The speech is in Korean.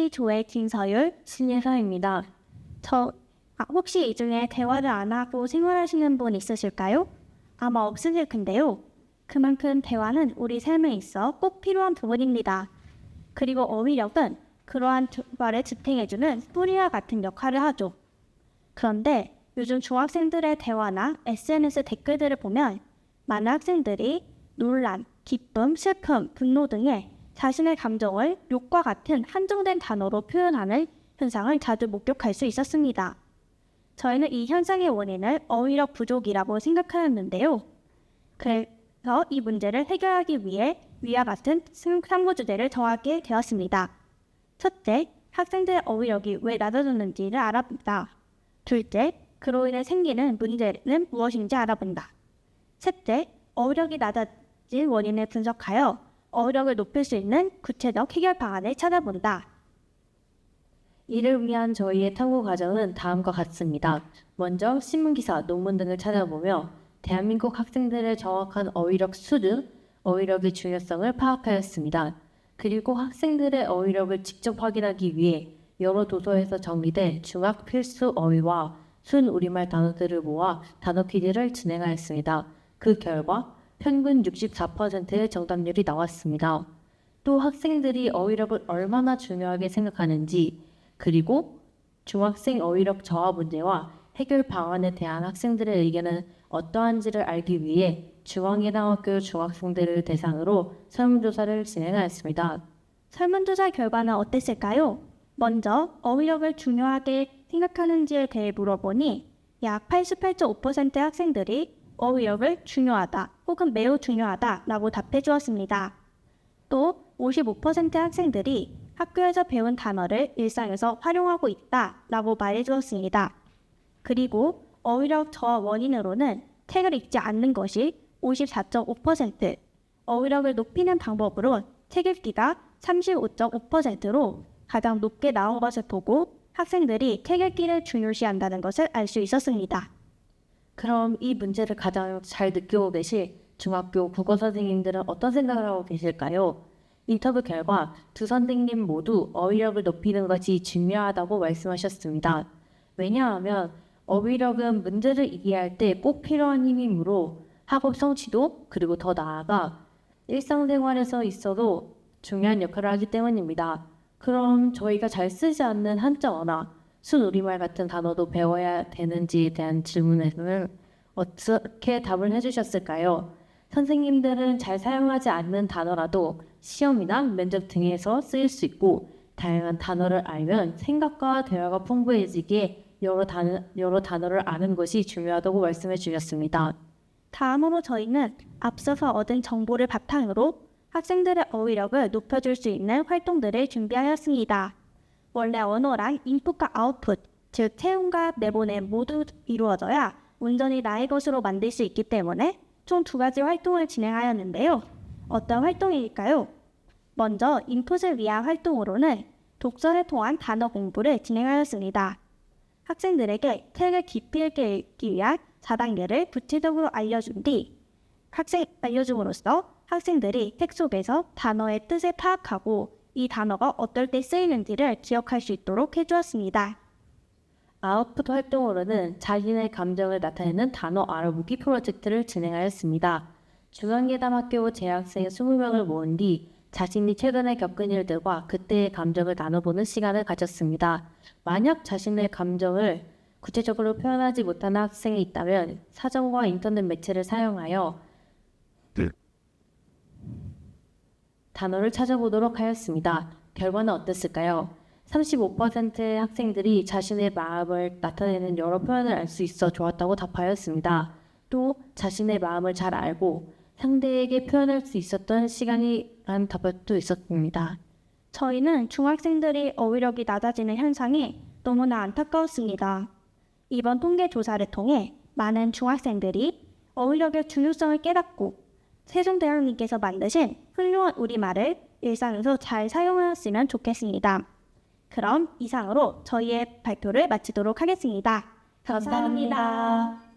조의 김서율, 신예서입니다. 혹시 이 중에 대화를 안 하고 생활하시는 분 있으실까요? 아마 없으실 텐데요. 그만큼 대화는 우리 삶에 있어 꼭 필요한 부분입니다. 그리고 어휘력은 그러한 말을 지탱해주는 뿌리와 같은 역할을 하죠. 그런데 요즘 중학생들의 대화나 SNS 댓글들을 보면 많은 학생들이 논란, 기쁨, 슬픔, 분노 등의 자신의 감정을 욕과 같은 한정된 단어로 표현하는 현상을 자주 목격할 수 있었습니다. 저희는 이 현상의 원인을 어휘력 부족이라고 생각하였는데요. 그래서 이 문제를 해결하기 위해 위와 같은 참고 주제를 정하게 되었습니다. 첫째, 학생들의 어휘력이 왜 낮아졌는지를 알아본다. 둘째, 그로 인해 생기는 문제는 무엇인지 알아본다. 셋째, 어휘력이 낮아진 원인을 분석하여 어휘력을 높일 수 있는 구체적 해결 방안을 찾아본다. 이를 위한 저희의 탐구 과정은 다음과 같습니다. 먼저 신문기사, 논문 등을 찾아보며 대한민국 학생들의 정확한 어휘력 수준, 어휘력의 중요성을 파악하였습니다. 그리고 학생들의 어휘력을 직접 확인하기 위해 여러 도서에서 정리된 중학 필수 어휘와 순 우리말 단어들을 모아 단어 퀴즈를 진행하였습니다. 그 결과 평균 64%의 정답률이 나왔습니다. 또 학생들이 어휘력을 얼마나 중요하게 생각하는지, 그리고 중학생 어휘력 저하 문제와 해결 방안에 대한 학생들의 의견은 어떠한지를 알기 위해 중앙예당학교 중학생들을 대상으로 설문조사를 진행하였습니다. 설문조사 결과는 어땠을까요? 먼저 어휘력을 중요하게 생각하는지에 대해 물어보니 약 88.5%의 학생들이 어휘력을 중요하다 혹은 매우 중요하다 라고 답해 주었습니다. 또 55%의 학생들이 학교에서 배운 단어를 일상에서 활용하고 있다 라고 말해 주었습니다. 그리고 어휘력 저하 원인으로는 책을 읽지 않는 것이 54.5%, 어휘력을 높이는 방법으로 책 읽기가 35.5%로 가장 높게 나온 것을 보고 학생들이 책 읽기를 중요시한다는 것을 알 수 있었습니다. 그럼 이 문제를 가장 잘 느끼고 계실 중학교 국어 선생님들은 어떤 생각을 하고 계실까요? 인터뷰 결과 두 선생님 모두 어휘력을 높이는 것이 중요하다고 말씀하셨습니다. 왜냐하면 어휘력은 문제를 이해할 때 꼭 필요한 힘이므로 학업 성취도 그리고 더 나아가 일상생활에서 있어도 중요한 역할을 하기 때문입니다. 그럼 저희가 잘 쓰지 않는 한자어나 순우리말 같은 단어도 배워야 되는지에 대한 질문에는 어떻게 답을 해주셨을까요? 선생님들은 잘 사용하지 않는 단어라도 시험이나 면접 등에서 쓰일 수 있고 다양한 단어를 알면 생각과 대화가 풍부해지기에 여러 단어를 아는 것이 중요하다고 말씀해 주셨습니다. 다음으로 저희는 앞서서 얻은 정보를 바탕으로 학생들의 어휘력을 높여줄 수 있는 활동들을 준비하였습니다. 원래 언어란 인풋과 아웃풋, 즉 채움과 내보냄 모두 이루어져야 온전히 나의 것으로 만들 수 있기 때문에 총 2가지 활동을 진행하였는데요. 어떤 활동일까요? 먼저 인풋을 위한 활동으로는 독서를 통한 단어 공부를 진행하였습니다. 학생들에게 책을 깊이 있게 읽기 위한 4단계를 구체적으로 알려줌으로써 학생들이 책 속에서 단어의 뜻을 파악하고 이 단어가 어떨 때 쓰이는지를 기억할 수 있도록 해주었습니다. 아웃풋 활동으로는 자신의 감정을 나타내는 단어 알아보기 프로젝트를 진행하였습니다. 중앙예담학교 재학생 20명을 모은 뒤 자신이 최근에 겪은 일들과 그때의 감정을 나눠보는 시간을 가졌습니다. 만약 자신의 감정을 구체적으로 표현하지 못하는 학생이 있다면 사전과 인터넷 매체를 사용하여 단어를 찾아보도록 하였습니다. 결과는 어땠을까요? 35%의 학생들이 자신의 마음을 나타내는 여러 표현을 알 수 있어 좋았다고 답하였습니다. 또 자신의 마음을 잘 알고 상대에게 표현할 수 있었던 시간이라는 답도 있었습니다. 저희는 중학생들이 어휘력이 낮아지는 현상이 너무나 안타까웠습니다. 이번 통계 조사를 통해 많은 중학생들이 어휘력의 중요성을 깨닫고 세종대왕님께서 만드신 훌륭한 우리말을 일상에서 잘 사용하였으면 좋겠습니다. 그럼 이상으로 저희의 발표를 마치도록 하겠습니다. 감사합니다.